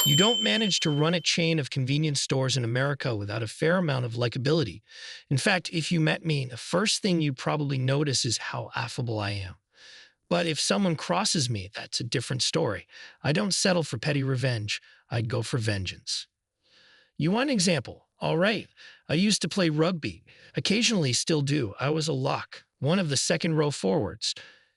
You don't manage to run a chain of convenience stores in America without a fair amount of likability. In fact, if you met me, the first thing you'd probably notice is how affable I am. But if someone crosses me, that's a different story. I don't settle for petty revenge. I'd go for vengeance. You want an example? All right. I used to play rugby. Occasionally still do. I was a lock, one of the second row forwards.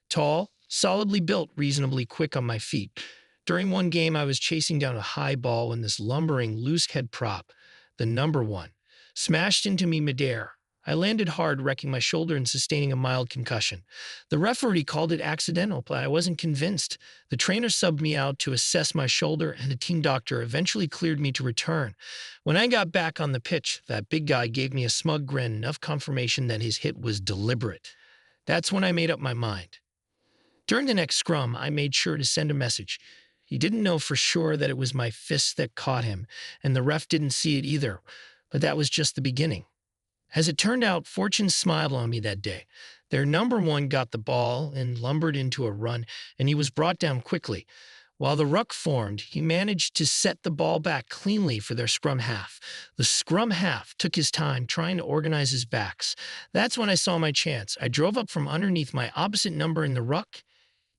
Tall, solidly built, reasonably quick on my feet. During one game, I was chasing down a high ball when this lumbering, loose head prop, the number one, smashed into me midair. I landed hard, wrecking my shoulder and sustaining a mild concussion. The referee called it accidental, but I wasn't convinced. The trainer subbed me out to assess my shoulder, and a team doctor eventually cleared me to return. When I got back on the pitch, that big guy gave me a smug grin, enough confirmation that his hit was deliberate. That's when I made up my mind. During the next scrum, I made sure to send a message. He didn't know for sure that it was my fist that caught him, and the ref didn't see it either, but that was just the beginning. As it turned out, fortune smiled on me that day. Their number one got the ball and lumbered into a run, and he was brought down quickly. While the ruck formed, he managed to set the ball back cleanly for their scrum half. The scrum half took his time trying to organize his backs. That's when I saw my chance. I drove up from underneath my opposite number in the ruck,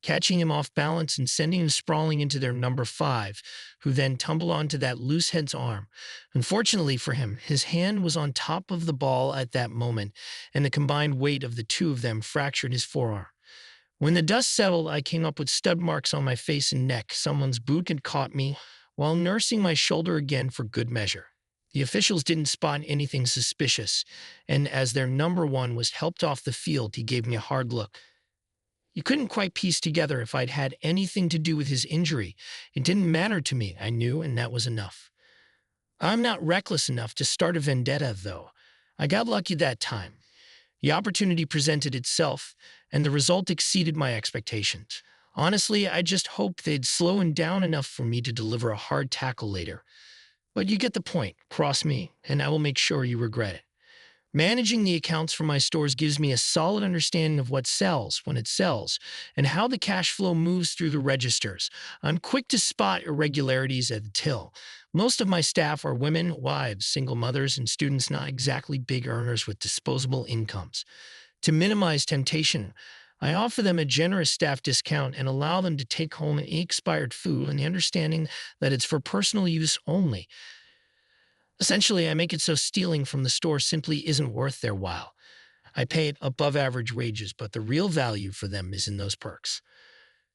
catching him off balance and sending him sprawling into their number five, who then tumbled onto that loose head's arm. Unfortunately for him, his hand was on top of the ball at that moment, and the combined weight of the two of them fractured his forearm. When the dust settled, I came up with stud marks on my face and neck. Someone's boot had caught me while nursing my shoulder again for good measure. The officials didn't spot anything suspicious, and as their number one was helped off the field, he gave me a hard look. You couldn't quite piece together if I'd had anything to do with his injury. It didn't matter to me, I knew, and that was enough. I'm not reckless enough to start a vendetta, though. I got lucky that time. The opportunity presented itself, and the result exceeded my expectations. Honestly, I just hoped they'd slow him down enough for me to deliver a hard tackle later. But you get the point. Cross me, and I will make sure you regret it. Managing the accounts for my stores gives me a solid understanding of what sells when it sells and how the cash flow moves through the registers. I'm quick to spot irregularities at the till. Most of my staff are women, wives, single mothers, and students not exactly big earners with disposable incomes. To minimize temptation, I offer them a generous staff discount and allow them to take home any expired food in the understanding that it's for personal use only. Essentially, I make it so stealing from the store simply isn't worth their while. I pay above average wages, but the real value for them is in those perks.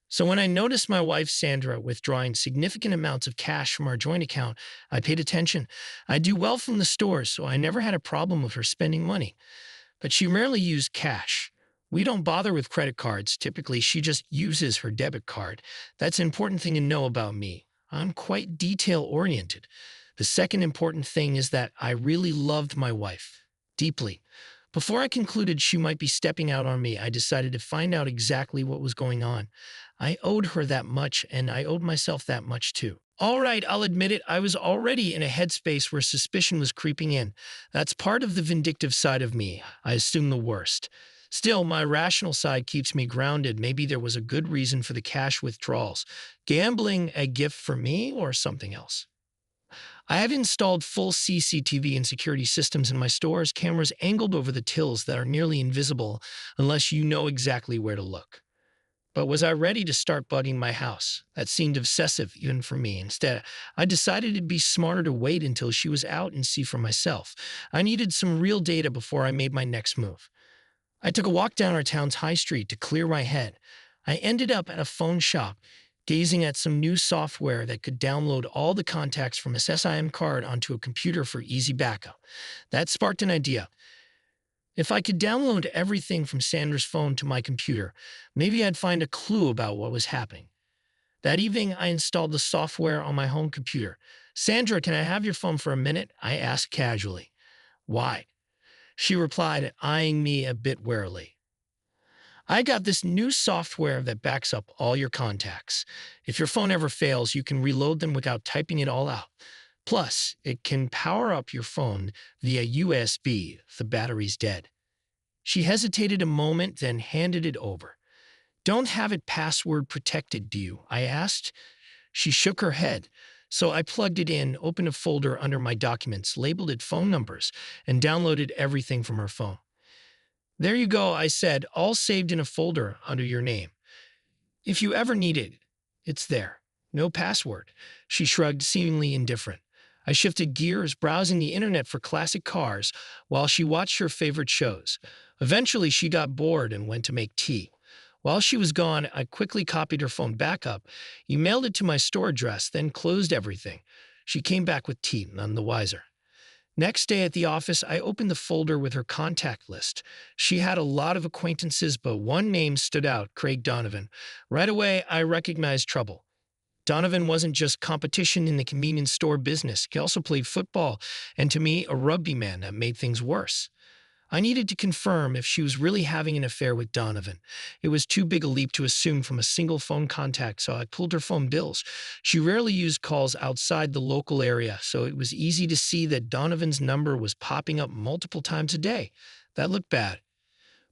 So when I noticed my wife, Sandra, withdrawing significant amounts of cash from our joint account, I paid attention. I do well from the stores, so I never had a problem with her spending money. But she rarely used cash. We don't bother with credit cards. Typically, she just uses her debit card. That's an important thing to know about me. I'm quite detail-oriented. The second important thing is that I really loved my wife, deeply. Before I concluded she might be stepping out on me, I decided to find out exactly what was going on. I owed her that much, and I owed myself that much too. All right, I'll admit it, I was already in a headspace where suspicion was creeping in. That's part of the vindictive side of me. I assume the worst. Still, my rational side keeps me grounded. Maybe there was a good reason for the cash withdrawals. Gambling a gift for me or something else? I have installed full CCTV and security systems in my stores, cameras angled over the tills that are nearly invisible unless you know exactly where to look. But was I ready to start bugging my house? That seemed obsessive even for me. Instead, I decided it'd be smarter to wait until she was out and see for myself. I needed some real data before I made my next move. I took a walk down our town's high street to clear my head. I ended up at a phone shop, gazing at some new software that could download all the contacts from a SIM card onto a computer for easy backup. That sparked an idea. If I could download everything from Sandra's phone to my computer, maybe I'd find a clue about what was happening. That evening, I installed the software on my home computer. "Sandra, can I have your phone for a minute?" I asked casually. "Why?" She replied, eyeing me a bit warily. "I got this new software that backs up all your contacts. If your phone ever fails, you can reload them without typing it all out. Plus, it can power up your phone via USB if the battery's dead." She hesitated a moment, then handed it over. "Don't have it password protected, do you?" I asked. She shook her head. So I plugged it in, opened a folder under my documents, labeled it phone numbers, and downloaded everything from her phone. There you go, I said, all saved in a folder under your name. If you ever need it, it's there. No password. She shrugged, seemingly indifferent. I shifted gears, browsing the internet for classic cars while she watched her favorite shows. Eventually, she got bored and went to make tea. While she was gone, I quickly copied her phone backup, emailed it to my store address, then closed everything. She came back with tea, none the wiser. Next day at the office, I opened the folder with her contact list. She had a lot of acquaintances, but one name stood out, Craig Donovan. Right away, I recognized trouble. Donovan wasn't just competition in the convenience store business. He also played football, and to me, a rugby man that made things worse. I needed to confirm if she was really having an affair with Donovan. It was too big a leap to assume from a single phone contact, so I pulled her phone bills. She rarely used calls outside the local area, so it was easy to see that Donovan's number was popping up multiple times a day. That looked bad.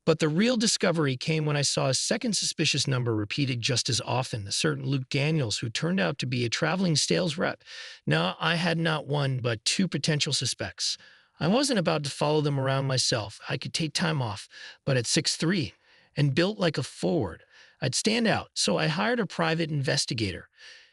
But the real discovery came when I saw a second suspicious number repeated just as often, a certain Luke Daniels, who turned out to be a traveling sales rep. Now, I had not one, but two potential suspects. I wasn't about to follow them around myself. I could take time off, but at 6'3" and built like a forward, I'd stand out, so I hired a private investigator.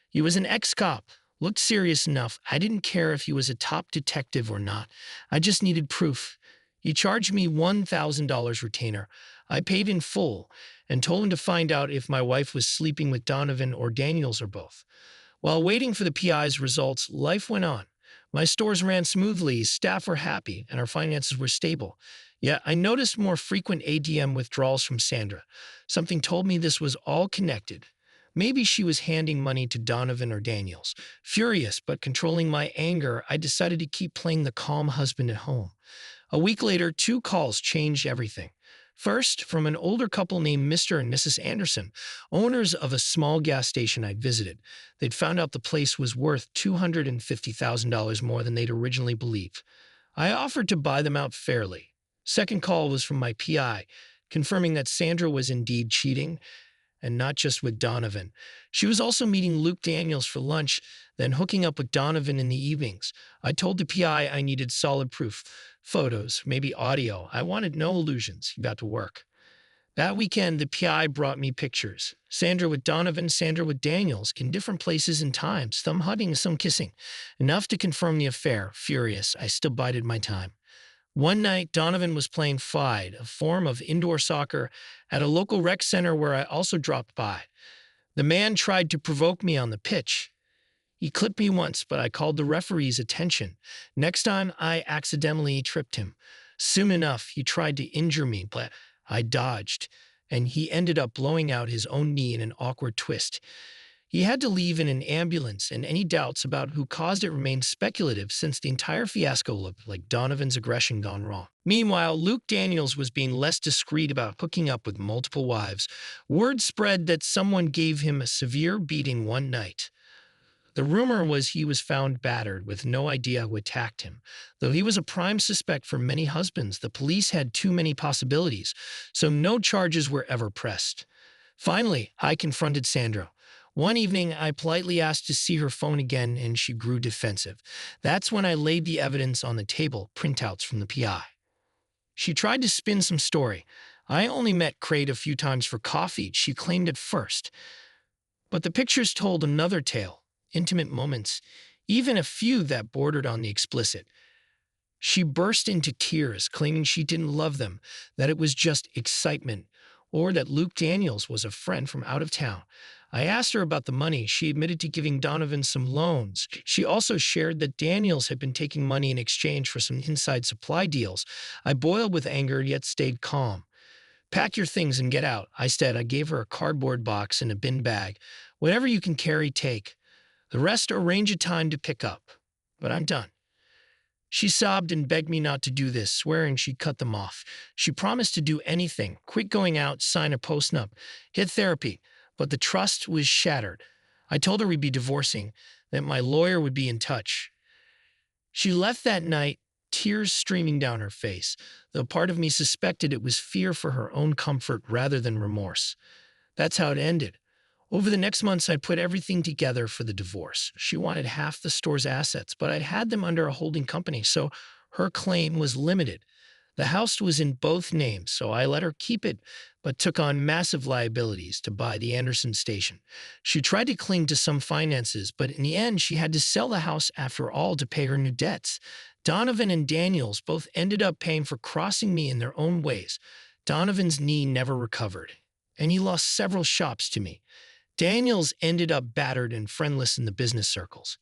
He was an ex-cop, looked serious enough. I didn't care if he was a top detective or not. I just needed proof. He charged me $1,000 retainer. I paid in full and told him to find out if my wife was sleeping with Donovan or Daniels or both. While waiting for the PI's results, life went on. My stores ran smoothly, staff were happy, and our finances were stable. Yet I noticed more frequent ATM withdrawals from Sandra. Something told me this was all connected. Maybe she was handing money to Donovan or Daniels. Furious but controlling my anger, I decided to keep playing the calm husband at home. A week later, two calls changed everything. First, from an older couple named Mr. and Mrs. Anderson, owners of a small gas station I'd visited. They'd found out the place was worth $250,000 more than they'd originally believed. I offered to buy them out fairly. Second call was from my PI, confirming that Sandra was indeed cheating, and not just with Donovan. She was also meeting Luke Daniels for lunch, then hooking up with Donovan in the evenings. I told the PI I needed solid proof. Photos, maybe audio. I wanted no illusions. He got to work. That weekend, the PI brought me pictures. Sandra with Donovan, Sandra with Daniels, in different places and times, some hugging, some kissing. Enough to confirm the affair. Furious, I still bided my time. One night, Donovan was playing Fide, a form of indoor soccer, at a local rec center where I also dropped by. The man tried to provoke me on the pitch. He clipped me once, but I called the referee's attention. Next time, I accidentally tripped him. Soon enough, he tried to injure me, but I dodged, and he ended up blowing out his own knee in an awkward twist. He had to leave in an ambulance, and any doubts about who caused it remained speculative since the entire fiasco looked like Donovan's aggression gone wrong. Meanwhile, Luke Daniels was being less discreet about hooking up with multiple wives. Word spread that someone gave him a severe beating one night. The rumor was he was found battered with no idea who attacked him. Though he was a prime suspect for many husbands, the police had too many possibilities, so no charges were ever pressed. Finally, I confronted Sandra. One evening, I politely asked to see her phone again, and she grew defensive. That's when I laid the evidence on the table, printouts from the PI. She tried to spin some story. I only met Craig a few times for coffee, she claimed at first. But the pictures told another tale, intimate moments, even a few that bordered on the explicit. She burst into tears, claiming she didn't love them, that it was just excitement, or that Luke Daniels was a friend from out of town. I asked her about the money. She admitted to giving Donovan some loans. She also shared that Daniels had been taking money in exchange for some inside supply deals. I boiled with anger, yet stayed calm. Pack your things and get out, I said. I gave her a cardboard box and a bin bag. Whatever you can carry, take. The rest, arrange a time to pick up. But I'm done. She sobbed and begged me not to do this, swearing she'd cut them off. She promised to do anything, quit going out, sign a post-nup, hit therapy. But the trust was shattered. I told her we'd be divorcing, that my lawyer would be in touch. She left that night, tears streaming down her face, though part of me suspected it was fear for her own comfort rather than remorse. That's how it ended. Over the next months, I put everything together for the divorce. She wanted half the store's assets, but I'd had them under a holding company, so her claim was limited. The house was in both names, so I let her keep it, but took on massive liabilities to buy the Anderson station. She tried to cling to some finances, but in the end, she had to sell the house after all to pay her new debts. Donovan and Daniels both ended up paying for crossing me in their own ways. Donovan's knee never recovered, and he lost several shops to me. Daniels ended up battered and friendless in the business circles.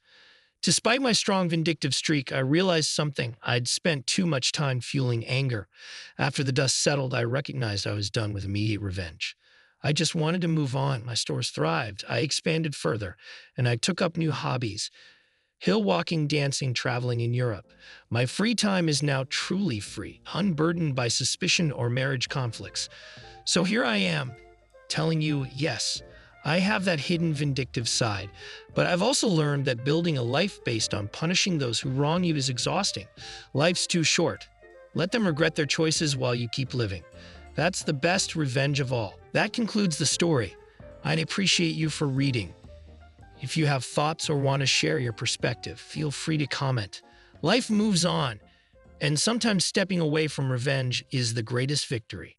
Despite my strong vindictive streak, I realized something. I'd spent too much time fueling anger. After the dust settled, I recognized I was done with immediate revenge. I just wanted to move on. My stores thrived. I expanded further, and I took up new hobbies: hill walking, dancing, traveling in Europe. My free time is now truly free, unburdened by suspicion or marriage conflicts. So here I am, telling you, yes, I have that hidden vindictive side, but I've also learned that building a life based on punishing those who wrong you is exhausting. Life's too short. Let them regret their choices while you keep living. That's the best revenge of all. That concludes the story. I'd appreciate you for reading. If you have thoughts or want to share your perspective, feel free to comment. Life moves on, and sometimes stepping away from revenge is the greatest victory.